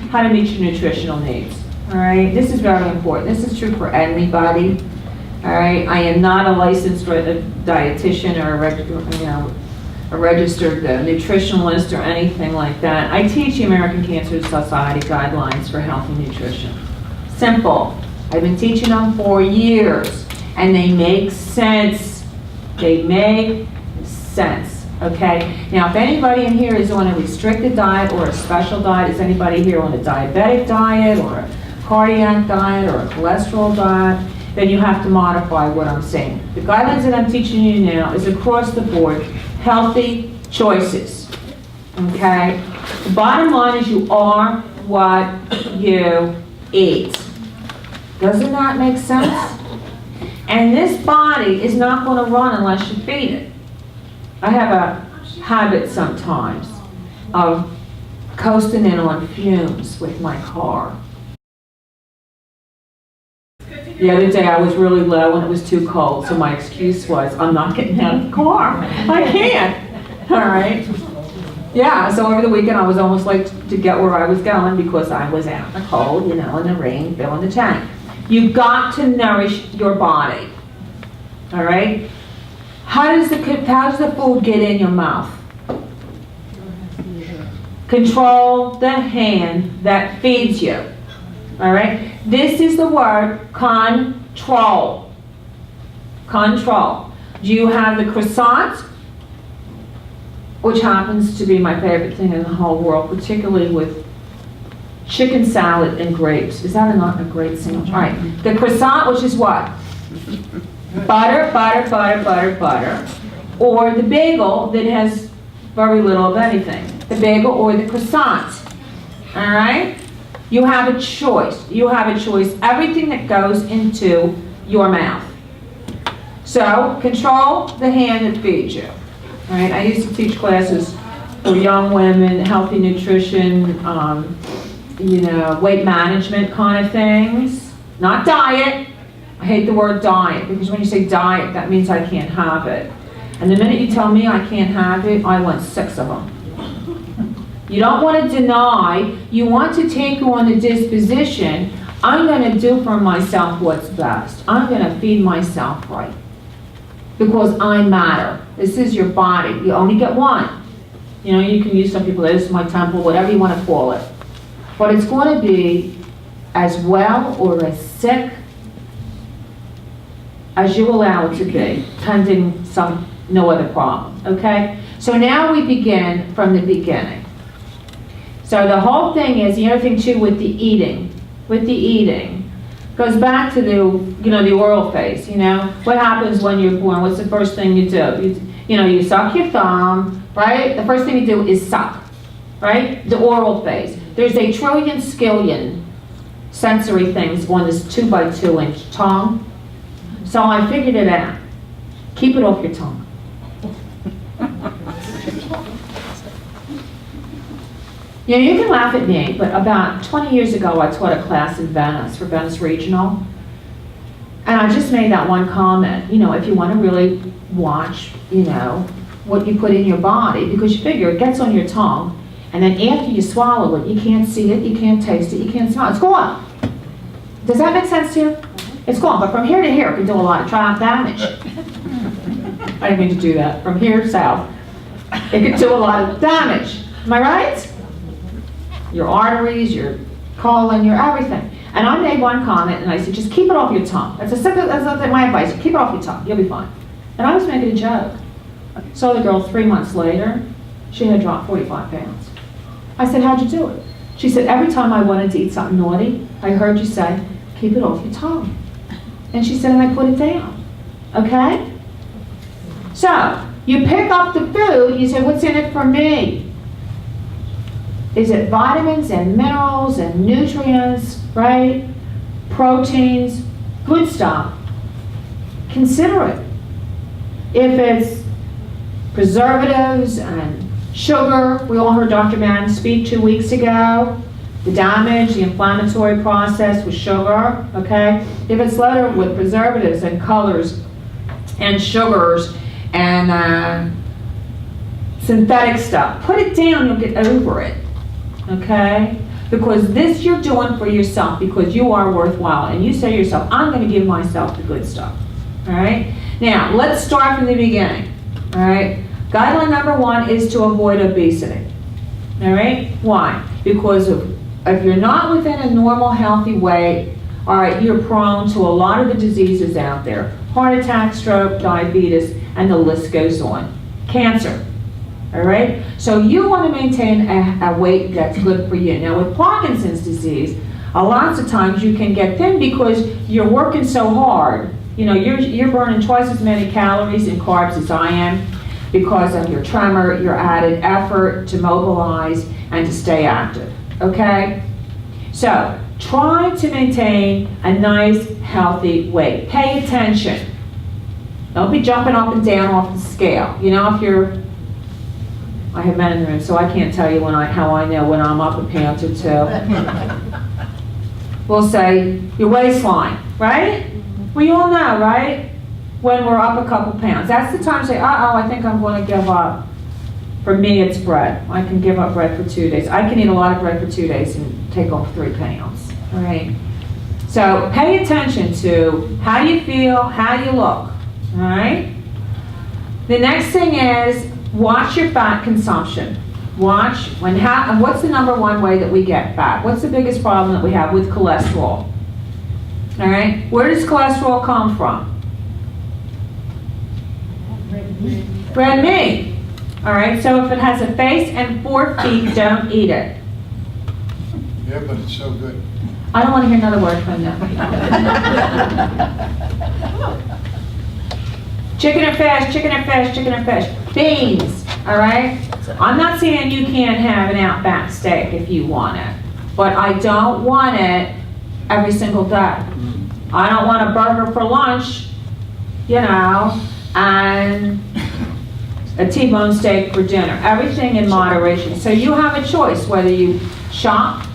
how to meet your nutritional needs. All right, this is very important. This is true for anybody. All right, I am not a licensed dietitian or a registered nutritionalist or anything like that. I teach the American Cancer Society guidelines for healthy nutrition. Simple. I've been teaching them for years, and they make sense. They make sense. Okay. Now, if anybody in here is on a restricted diet or a special diet, is anybody here on a diabetic diet or a cardiac diet or a cholesterol diet, then you have to modify what I'm saying. The guidelines that I'm teaching you now is across the board, healthy choices. Okay? The bottom line is you are what you eat. Doesn't that make sense? And this body is not going to run unless you feed it. I have a habit sometimes of coasting in on fumes with my car. The other day I was really low and it was too cold, so my excuse was, I'm not getting out of the car. I can't. All right? Yeah, so over the weekend I was almost like to get where I was going because I was out in the cold, in the rain, filling the tank. You've got to nourish your body. All right? How does the food get in your mouth? Control the hand that feeds you. All right? This is the word control. Control. Do you have the croissant? Which happens to be my favorite thing in the whole world, particularly with chicken salad and grapes. Is that not a great sandwich? All right. The croissant, which is what? Butter, butter, butter, butter, butter. Or the bagel that has very little of anything. The bagel or the croissant. All right? You have a choice. You have a choice. Everything that goes into your mouth. So, control the hand that feeds you. All right? I used to teach classes for young women, healthy nutrition, weight management kind of things. Not diet. I hate the word diet because when you say diet, that means I can't have it. And the minute you tell me I can't have it, I want 6 of them. You don't want to deny. You want to take on the disposition, I'm going to do for myself what's best. I'm going to feed myself right. Because I matter. This is your body. You only get one. You can use some people, this is my temple, whatever you want to call it. But it's going to be as well or as sick as you allow it to be, pending no other problem, okay? So now we begin from the beginning. So the whole thing is, the other thing too with the eating, goes back to the oral phase, What happens when you're born? What's the first thing you do? You suck your thumb, right? The first thing you do is suck, right? The oral phase. There's a trillion skillion sensory things on this 2x2 inch tongue. So I figured it out. Keep it off your tongue. You can laugh at me, but about 20 years ago I taught a class in Venice, for Venice Regional. And I just made that one comment, if you want to really watch, what you put in your body, because you figure it gets on your tongue, and then after you swallow it, you can't see it, you can't taste it, you can't smell it. It's gone. Does that make sense to you? It's gone, but from here to here it can do a lot of damage. I didn't mean to do that. From here south, it can do a lot of damage. Am I right? Your arteries, your colon, your everything. And I made one comment and I said, just keep it off your tongue. That's my advice. Keep it off your tongue. You'll be fine. And I was making a joke. Saw the girl 3 months later. She had dropped 45 pounds. I said, how'd you do it? She said, every time I wanted to eat something naughty, I heard you say, keep it off your tongue. And she said, and I put it down. Okay? So, you pick up the food, you say, what's in it for me? Is it vitamins and minerals and nutrients, right? Proteins, good stuff. Consider it. If it's preservatives and sugar, we all heard Dr. Mann speak 2 weeks ago. The damage, the inflammatory process with sugar, okay? If it's loaded with preservatives and colors and sugars and synthetic stuff, put it down, you'll get over it, okay? Because this you're doing for yourself because you are worthwhile. And you say to yourself, I'm going to give myself the good stuff. All right? Now, let's start from the beginning. All right? Guideline number 1 is to avoid obesity. All right? Why? Because if you're not within a normal, healthy weight, all right, you're prone to a lot of the diseases out there. Heart attack, stroke, diabetes, and the list goes on. Cancer. All right? So you want to maintain a weight that's good for you. Now, with Parkinson's disease, a lot of times you can get thin because you're working so hard. You know, you're burning twice as many calories and carbs as I am because of your tremor, your added effort to mobilize and to stay active. Okay? So, try to maintain a nice, healthy weight. Pay attention. Don't be jumping up and down off the scale. You know, if you're, I have men in the room, so I can't tell you how I know when I'm up a pound or two. We'll say your waistline, right? We all know, right? When we're up a couple pounds. That's the time to say, uh-oh, I think I'm going to give up. For me, it's bread. I can give up bread for 2 days. I can eat a lot of bread for 2 days and take off 3 pounds, all right? So pay attention to how you feel, how you look, all right? The next thing is watch your fat consumption. Watch and what's the number 1 way that we get fat? What's the biggest problem that we have with cholesterol? All right? Where does cholesterol come from? Red meat. All right, so if it has a face and 4 feet, don't eat it. Yeah, but it's so good. I don't want to hear another word from you. Chicken and fish, chicken and fish, chicken and fish. Beans, all right? I'm not saying you can't have an Outback steak if you want it, but I don't want it every single day. I don't want a burger for lunch, you know, and a T-bone steak for dinner. Everything in moderation. So you have a choice whether you shop,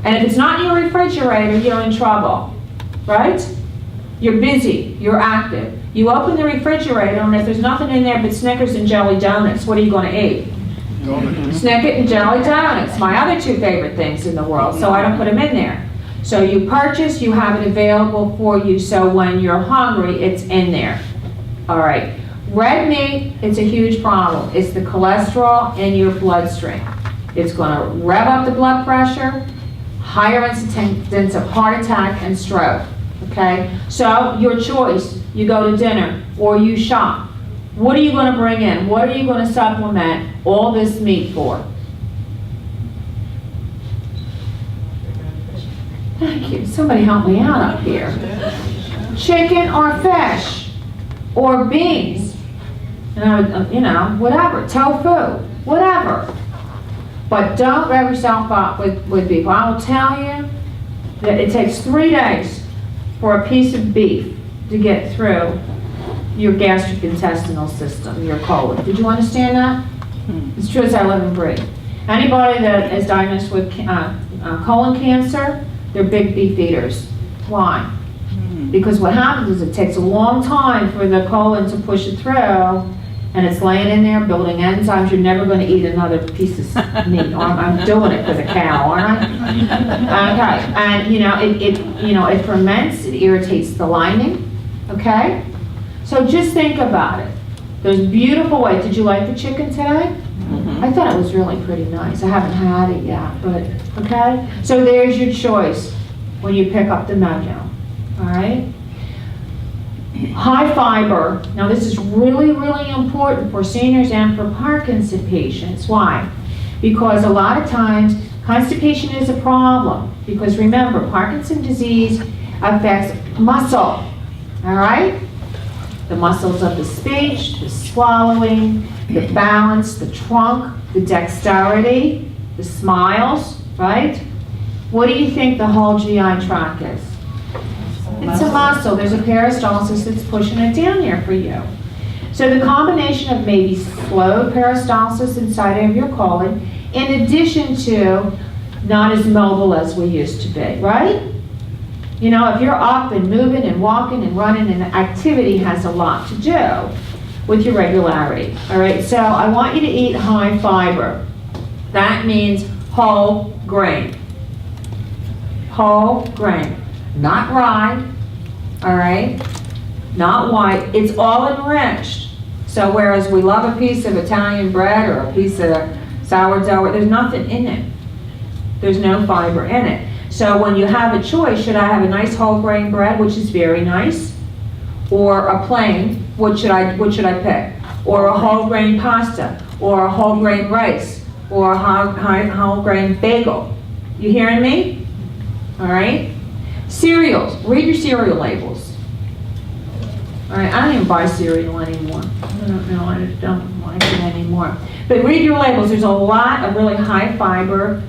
and if it's not in your refrigerator, you're in trouble, right? You're busy, you're active. You open the refrigerator, and if there's nothing in there but Snickers and jelly donuts, what are you going to eat? Snickers and jelly donuts, my other 2 favorite things in the world, so I don't put them in there. So you purchase, you have it available for you, so when you're hungry, it's in there. All right. Red meat, it's a huge problem. It's the cholesterol in your bloodstream. It's going to rev up the blood pressure, higher incidence of heart attack and stroke. Okay? So your choice, you go to dinner or you shop. What are you going to bring in? What are you going to supplement all this meat for? Thank you. Somebody help me out up here. Chicken or fish or beans. You know, whatever. Tofu. Whatever. But don't rev yourself up with beef. I will tell you that it takes 3 days for a piece of beef to get through your gastric intestinal system, your colon. Did you understand that? It's true as I live and breathe. Anybody that is diagnosed with colon cancer, they're big beef eaters. Why? Because what happens is it takes a long time for the colon to push it through, and it's laying in there building enzymes. You're never going to eat another piece of meat. I'm doing it for the cow, aren't I? Okay, and it ferments. It irritates the lining. Okay, so just think about it. There's beautiful ways. Did you like the chicken today? I thought it was really pretty nice. I haven't had it yet, but okay. So there's your choice when you pick up the menu. All right. High fiber. Now this is really, really important for seniors and for Parkinson patients. Why? Because a lot of times constipation is a problem. Because remember, Parkinson's disease affects muscle. All right? The muscles of the speech, the swallowing, the balance, the trunk, the dexterity, the smiles, right? What do you think the whole GI tract is? It's a muscle. There's a peristalsis that's pushing it down there for you. So the combination of maybe slow peristalsis inside of your colon, in addition to not as mobile as we used to be, right? You know, if you're up and moving and walking and running, and activity has a lot to do with your regularity. All right, so I want you to eat high fiber. That means whole grain. Whole grain. Not rye, all right? Not white. It's all enriched. So whereas we love a piece of Italian bread or a piece of sourdough, there's nothing in it. There's no fiber in it. So when you have a choice, should I have a nice whole grain bread, which is very nice, or a plain, what should I pick? Or a whole grain pasta, or a whole grain rice, or a whole grain bagel. You hearing me? All right? Cereals. Read your cereal labels. All right, I don't even buy cereal anymore. I don't like it anymore. But read your labels. There's a lot of really high fiber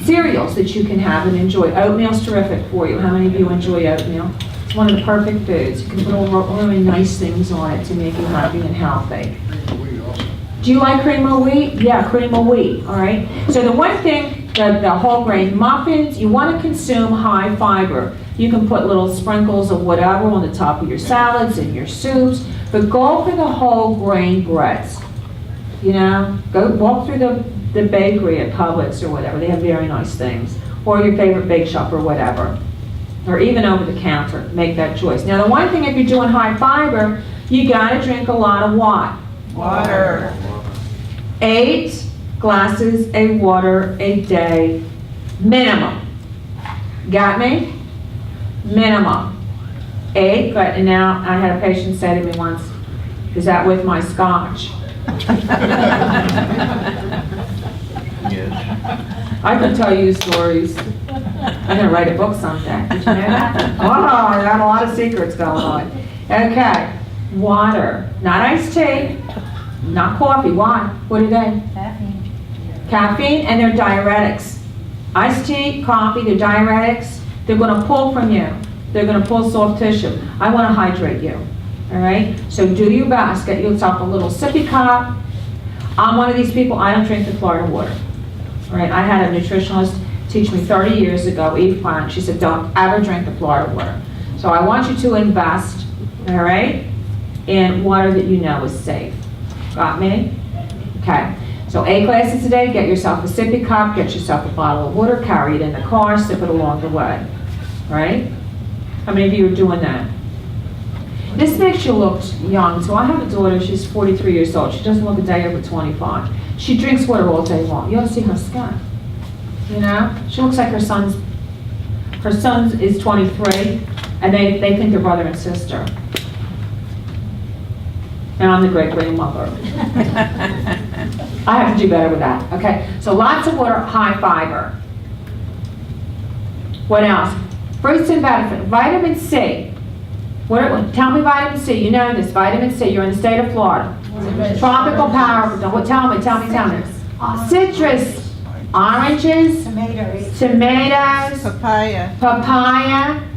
cereals that you can have and enjoy. Oatmeal's terrific for you. How many of you enjoy oatmeal? It's one of the perfect foods. You can put all really nice things on it to make you happy and healthy. Wheat also. Do you like cream of wheat? Yeah, cream of wheat, all right? So the one thing, the whole grain muffins, you want to consume high fiber. You can put little sprinkles of whatever on the top of your salads and your soups, but go for the whole grain breads. You know, go walk through the bakery at Publix or whatever. They have very nice things. Or your favorite bake shop or whatever. Or even over the counter, make that choice. Now the one thing, if you're doing high fiber, you gotta drink a lot of what? Water. 8 glasses of water a day, minimum. Got me? Minimum. 8, but now I had a patient say to me once, is that with my scotch? I can tell you stories. I'm gonna write a book someday. Did you know that? Oh, I got a lot of secrets going on. Okay, water, not iced tea, not coffee. Why? What are they? Caffeine. Caffeine, and they're diuretics. Iced tea, coffee, they're diuretics. They're gonna pull from you. They're gonna pull soft tissue. I wanna hydrate you, all right? So do your best. Get yourself a little sippy cup. I'm one of these people, I don't drink the Florida water. All right, I had a nutritionist teach me 30 years ago, Eve Plant. She said, don't ever drink the Florida water. So I want you to invest, all right, in water that you know is safe. Got me? Okay. So 8 glasses a day, get yourself a sippy cup, get yourself a bottle of water, carry it in the car, sip it along the way. Right? How many of you are doing that? This makes you look young. So I have a daughter, she's 43 years old. She doesn't look a day over 25. She drinks water all day long. You ought to see her skin. You know? She looks like her son is 23, and they think they're brother and sister. And I'm the great-grandmother. I have to do better with that, okay? So lots of water, high fiber. What else? Fruits and vegetables. Vitamin C. Tell me vitamin C. You know this. Vitamin C. You're in the state of Florida. Tropical power. Tell me. Citrus. Oranges. Tomatoes. Papaya.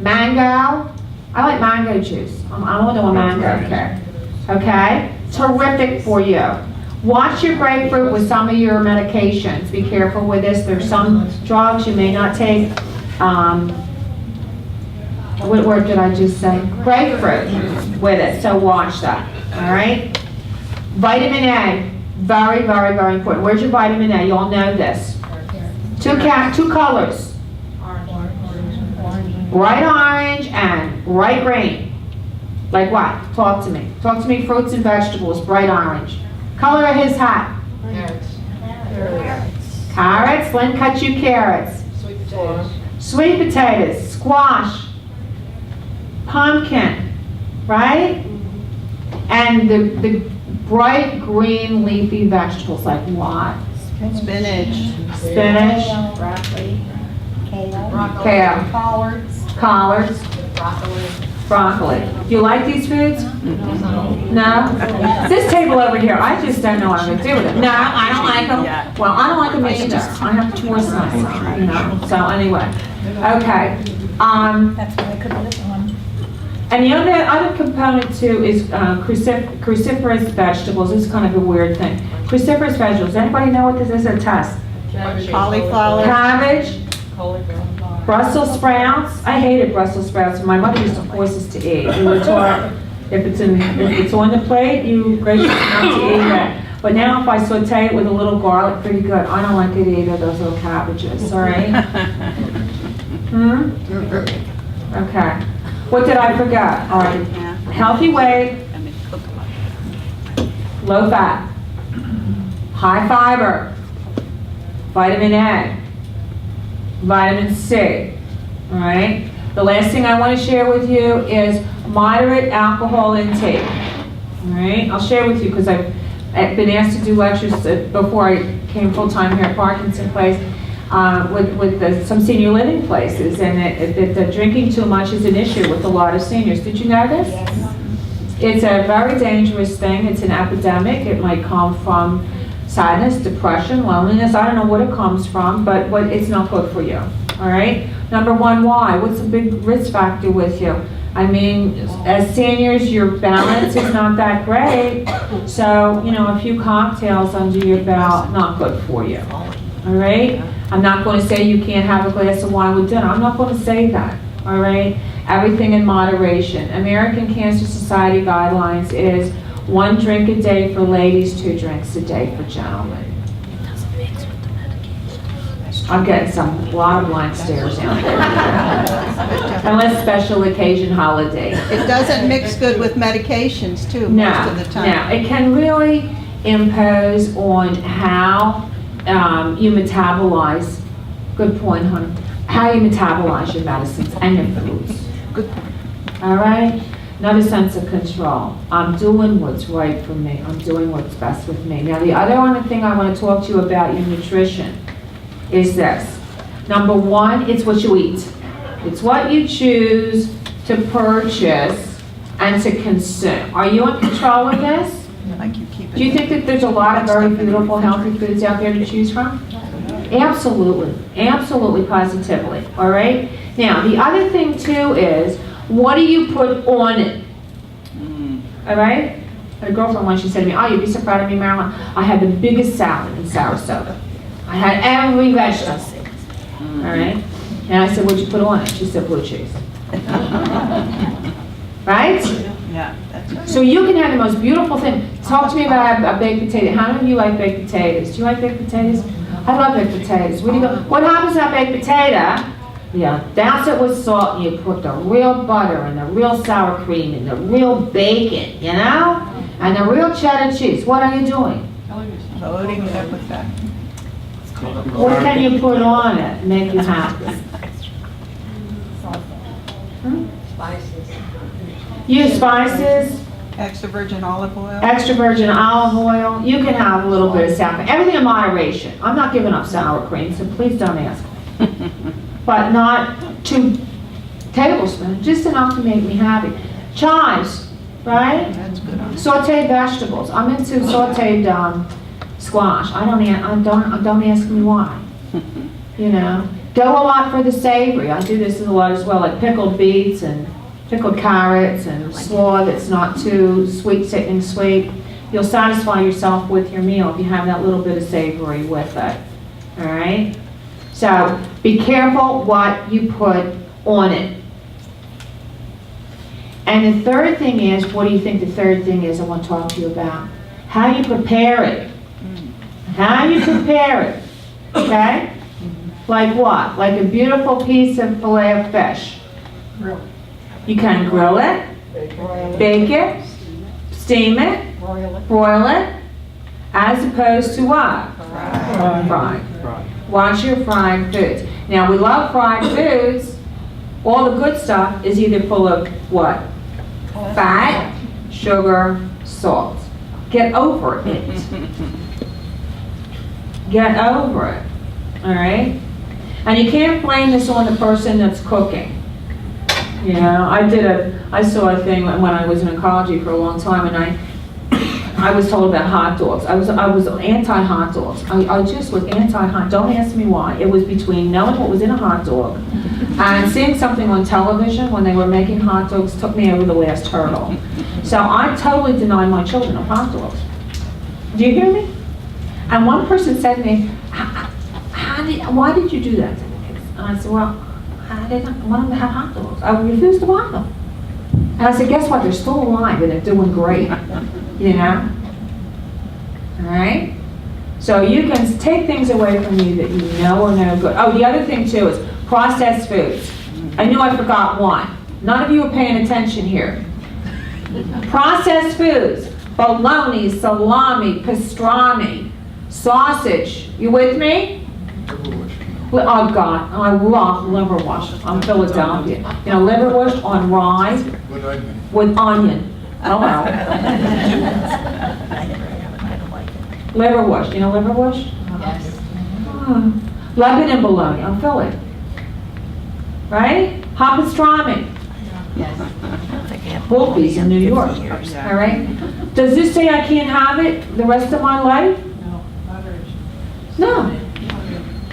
Mango. I like mango juice. I'm only doing mango. Okay? Terrific for you. Watch your grapefruit with some of your medications. Be careful with this. There's some drugs you may not take. What word did I just say? Grapefruit with it. So watch that. All right? Vitamin A. Very, very, very important. Where's your vitamin A? You all know this. Two colors. Bright orange and bright green. Like what? Talk to me. Talk to me. Fruits and vegetables. Bright orange. Color of his hat. Carrots. Lynn cut you carrots. Sweet potatoes. Squash. Pumpkin. Right? And the bright green leafy vegetables like what? Spinach. Broccoli. Kale. Collards. Broccoli. Do you like these foods? No? This table over here, I just don't know what I'm going to do with it. No, I don't like them. Well, I don't like them either. I have to choice myself, you know. So anyway. Okay. That's what I could have written on. And the other component too is cruciferous vegetables. This is kind of a weird thing. Cruciferous vegetables. Anybody know what this is? A test. Cauliflower. Cabbage. Brussels sprouts. I hated Brussels sprouts. My mother used to force us to eat. We were taught if it's on the plate, you graciously not to eat it. But now if I saute it with a little garlic, pretty good. I don't like it either, those little cabbages, all right? Okay. What did I forget? All right. Healthy weight, low fat, high fiber, vitamin A, vitamin C, all right? The last thing I want to share with you is moderate alcohol intake, all right? I'll share with you because I've been asked to do lectures before I came full-time here at Parkinson Place with some senior living places, and the drinking too much is an issue with a lot of seniors. Did you know this? Yes. It's a very dangerous thing. It's an epidemic. It might come from sadness, depression, loneliness. I don't know what it comes from, but it's not good for you, all right? Number one, why? What's a big risk factor with you? I mean, as seniors, your balance is not that great, so, you know, a few cocktails under your belt, not good for you, all right? I'm not going to say you can't have a glass of wine with dinner. I'm not going to say that, all right? Everything in moderation. American Cancer Society guidelines is 1 drink a day for ladies, 2 drinks a day for gentlemen. I'm getting a lot of blank stares out there. Unless special occasion holiday. It doesn't mix good with medications too, No, most of the time. no. It can really impose on how you metabolize, good point, honey, how you metabolize your medicines and your foods. Good point. All right? Not a sense of control. I'm doing what's right for me. I'm doing what's best with me. Now, the other thing I want to talk to you about your nutrition is this. Number one, it's what you eat. It's what you choose to purchase and to consume. Are you in control of this? Like you keep it. Do you think that there's a lot of very beautiful, healthy foods out there to choose from? Absolutely. Absolutely, positively. All right? Now, the other thing, too, is what do you put on it? All right? I had a girlfriend once, she said to me, oh, you'd be so proud of me, Marilyn. I had the biggest salad in Sarasota. I had every vegetable. All right? And I said, what'd you put on it? She said, blue cheese. Right? Yeah, that's right. So you can have the most beautiful thing. Talk to me about a baked potato. How many of you like baked potatoes? Do you like baked potatoes? I love baked potatoes. Where do you go? What happens to that baked potato? Yeah, douse it with salt and you put the real butter and the real sour cream and the real bacon, you know? And the real cheddar cheese. What are you doing? Loading it up with that. What can you put on it to make you happy? Spices. Use spices, Extra virgin olive oil. extra virgin olive oil. You can have a little bit of sour cream. Everything in moderation. I'm not giving up sour cream, so please don't ask me. But not 2 tablespoons, just enough to make me happy. Chives, right? That's good on it. Sauteed vegetables. I'm into sauteed squash. Don't ask me why. You know, go a lot for the savory. I do this a lot as well, like pickled beets and pickled carrots and slaw that's not too sweet, sitting sweet. You'll satisfy yourself with your meal if you have that little bit of savory with it. All right? So be careful what you put on it. And the third thing is, what do you think the third thing is I want to talk to you about? How you prepare it. How you prepare it. Okay? Like what? Like a beautiful piece of filet of fish. You can grill it, bake it, steam it, broil it, as opposed to what? Fried. Watch your fried foods. Now, we love fried foods. All the good stuff is either full of what? Fat, sugar, salt. Get over it. Get over it. All right? And you can't blame this on the person that's cooking. You know, I saw a thing when I was in oncology for a long time, and I was told about hot dogs. I was anti-hot dogs. I just was anti-hot. Don't ask me why. It was between knowing what was in a hot dog and seeing something on television when they were making hot dogs took me over the last hurdle. So I totally denied my children of hot dogs. Do you hear me? And one person said to me, why did you do that to the kids? And I said, well, I didn't want them to have hot dogs. I refused to buy them. And I said, guess what? They're still alive and they're doing great. You know? All right? So you can take things away from you that you know are no good. Oh, the other thing too is processed foods. I knew I forgot one. None of you are paying attention here. Processed foods, bologna, salami, pastrami, sausage. You with me? Oh God, I love liverwurst. I'm Philadelphia. You know, liverwurst on rye With onion. with onion. Oh well. Liverwurst. You know liverwurst? Yes. Oh. Lebanon bologna. I'm Philly. Right? Hot pastrami. Wolfies in New York. All right? Does this say I can't have it the rest of my life? No.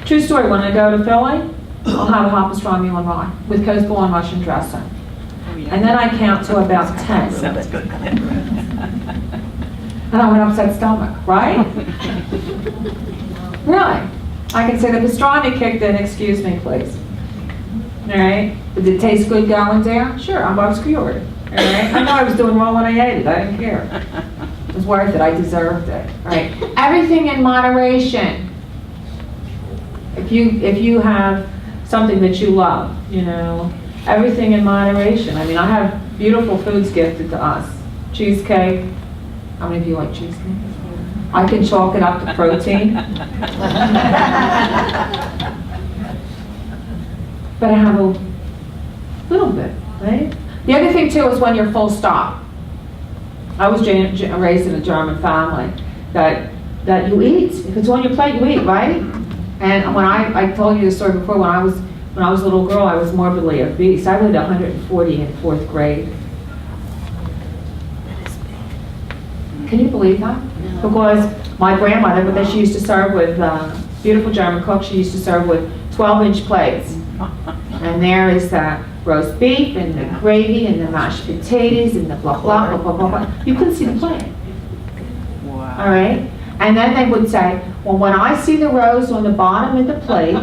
True story. When I go to Philly, I'll have a hot pastrami on rye with coastal and Russian dressing. And then I count to about 10. And I'm an upset stomach, right? Really? I can say the pastrami kicked in, excuse me, please. All right? Did it taste good going down? Sure, I'm obscured. All right? I know I was doing wrong when I ate it. I didn't care. It was worth it. I deserved it. All right? Everything in moderation. If you have something that you love, you know, everything in moderation. I mean, I have beautiful foods gifted to us. Cheesecake. How many of you like cheesecake? I can chalk it up to protein. But I have a little bit, right? The other thing too is when you're full stop. I was raised in a German family that you eat. If it's on your plate, you eat, right? And when I told you the story before, when I was a little girl, I was morbidly obese. I weighed 140 in 4th grade. Can you believe that? Because my grandmother, but she used to serve with, beautiful German cook, she used to serve with 12-inch plates. And there is the roast beef, and the gravy, and the mashed potatoes, and the blah, blah, blah, blah, blah, blah. You couldn't see the plate. Wow. All right? And then they would say, well, when I see the rose on the bottom of the plate,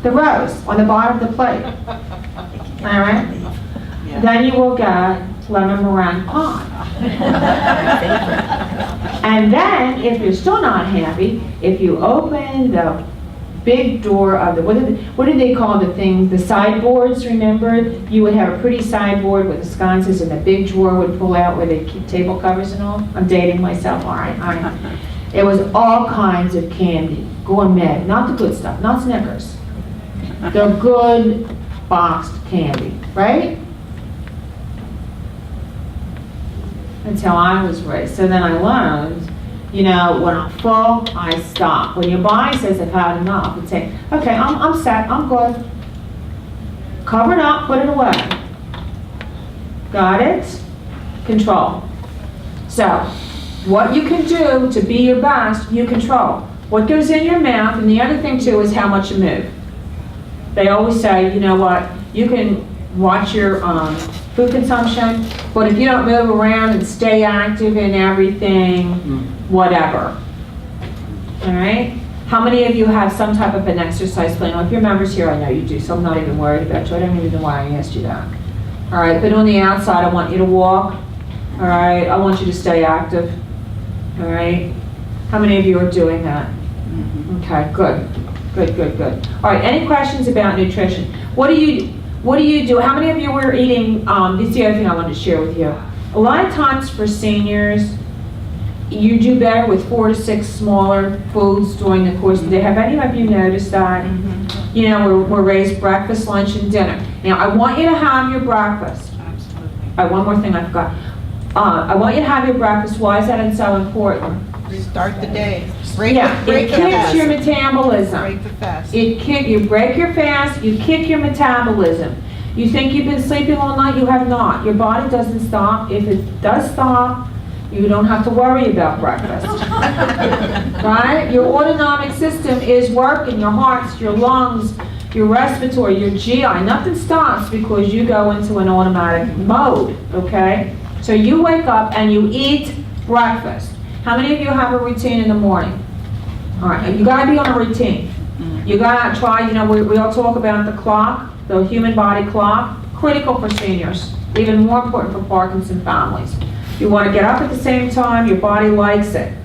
the rose on the bottom of the plate, all right? Yeah. Then you will get lemon meringue pie. And then, if you're still not happy, if you open the big door of the, what did they call the thing, the sideboards, remember? You would have a pretty sideboard with the sconces, and the big drawer would pull out where they keep table covers and all. I'm dating myself, all right. It was all kinds of candy, gourmet, not the good stuff, not Snickers. The good boxed candy, right? That's how I was raised. So then I learned, you know, when I'm full, I stop. When your body says I've had enough, it's saying, okay, I'm set, I'm good. Cover it up, put it away. Got it? Control. So, what you can do to be your best, you control. What goes in your mouth, and the other thing too is how much you move. They always say, you know what, you can watch your food consumption, but if you don't move around and stay active in everything, whatever. All right? How many of you have some type of an exercise plan? Well, if you're members here, I know you do, so I'm not even worried about you. I don't even know why I asked you that. All right, but on the outside, I want you to walk. All right, I want you to stay active. All right? How many of you are doing that? Okay, good. Good, good, good. All right, any questions about nutrition? What do you do? How many of you were eating, this is the other thing I wanted to share with you. A lot of times for seniors, you do better with 4 to 6 smaller foods during the course of the day. Have any of you noticed that? You know, we're raised breakfast, lunch, and dinner. Now, I want you to have your breakfast. Absolutely. One more thing I forgot. I want you to have your breakfast. Why is that so important? Start the day. Break Yeah, the it kicks fast. your metabolism. Break the fast. You break your fast, you kick your metabolism. You think you've been sleeping all night, you have not. Your body doesn't stop. If it does stop, you don't have to worry about breakfast. Right? Your autonomic system is working, your heart, your lungs, your respiratory, your GI. Nothing stops because you go into an automatic mode, okay? So you wake up and you eat breakfast. How many of you have a routine in the morning? All right, you gotta be on a routine. You gotta try, you know, we all talk about the clock, the human body clock, critical for seniors. even more important for Parkinson families. You want to get up at the same time, your body likes it.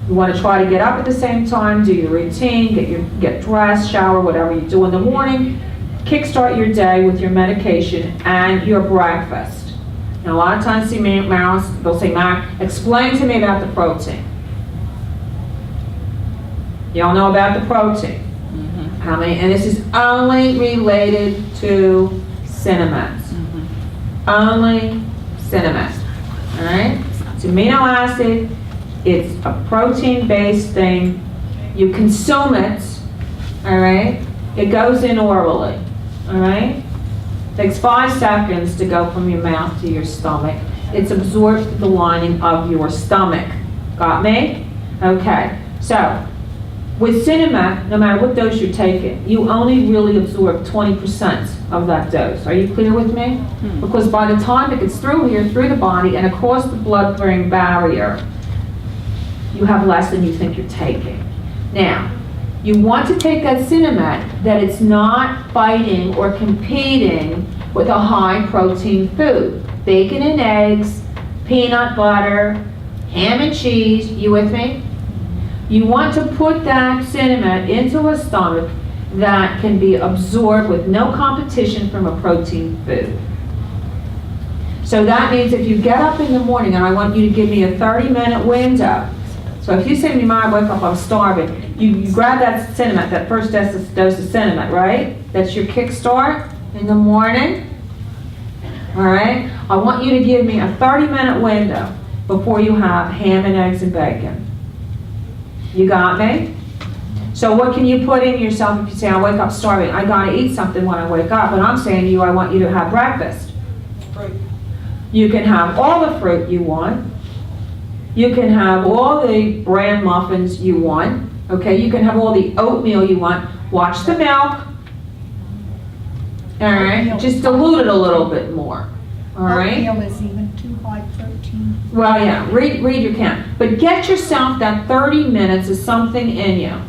You want to try to get up at the same time, do your routine, get dressed, shower, whatever you do in the morning, kickstart your day with your medication and your breakfast. And a lot of times, see Marilyn, they'll say, Mac, explain to me about the protein. Y'all know about the protein. How many? And this is only related to cinnamons. Only cinnamons. All right? It's amino acid. It's a protein-based thing. You consume it. All right? It goes in orally. All right? Takes 5 seconds to go from your mouth to your stomach. It's absorbed through the lining of your stomach. Got me? Okay. So, with cinnamon, no matter what dose you're taking, you only really absorb 20% of that dose. Are you clear with me? Because by the time it gets through here, through the body, and across the blood-brain barrier, you have less than you think you're taking. Now, you want to take that cinnamon that it's not fighting or competing with a high-protein food. Bacon and eggs, peanut butter, ham and cheese. You with me? You want to put that cinnamon into a stomach that can be absorbed with no competition from a protein food. So that means if you get up in the morning, and I want you to give me a 30-minute window. So if you say to me, Mom, I wake up, I'm starving, you grab that cinnamon, that first dose of cinnamon, right? That's your kickstart in the morning. All right? I want you to give me a 30-minute window before you have ham and eggs and bacon. You got me? So what can you put in yourself if you say, I wake up starving? I gotta eat something when I wake up. But I'm saying to you, I want you to have breakfast. Fruit. You can have all the fruit you want. You can have all the bran muffins you want. Okay, you can have all the oatmeal you want. Watch the milk. All right, just dilute it a little bit more. All right. Oatmeal is even too high protein. Well, yeah, read your can. But get yourself that 30 minutes of something in you.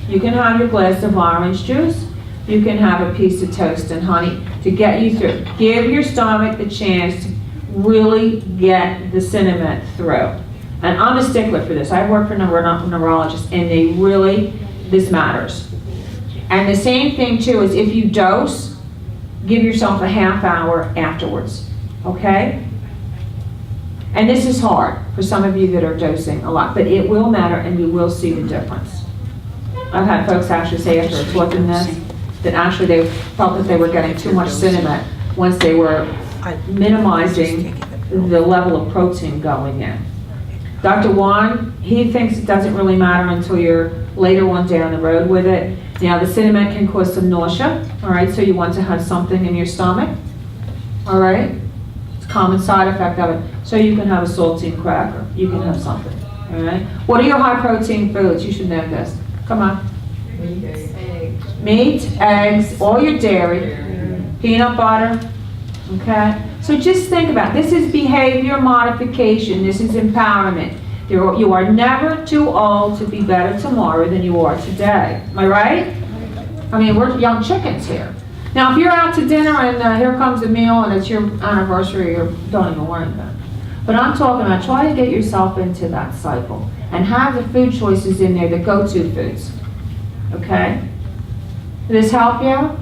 You can have your glass of orange juice. You can have a piece of toast and honey to get you through. Give your stomach the chance to really get the cinnamon through. And I'm a stickler for this. I've worked for neurologists, and they really, this matters. And the same thing, too, is if you dose, give yourself a half hour afterwards. Okay? And this is hard for some of you that are dosing a lot, but it will matter and you will see the difference. I've had folks actually say after I taught them this, that actually they felt that they were getting too much cinnamon once they were minimizing the level of protein going in. Dr. Juan, he thinks it doesn't really matter until you're later on down the road with it. Now, the cinnamon can cause some nausea, all right, so you want to have something in your stomach, all right? It's a common side effect of it. So you can have a saltine cracker. You can have something, all right? What are your high-protein foods? You should know this. Come on. Eggs. Meat, eggs, all your dairy, peanut butter, okay? So just think about it. This is behavior modification. This is empowerment. You are never too old to be better tomorrow than you are today. Am I right? I mean, we're young chickens here. Now, if you're out to dinner and here comes the meal and it's your anniversary, don't even worry about it. But I'm talking about try to get yourself into that cycle and have the food choices in there, the go-to foods. Okay? Does this help you?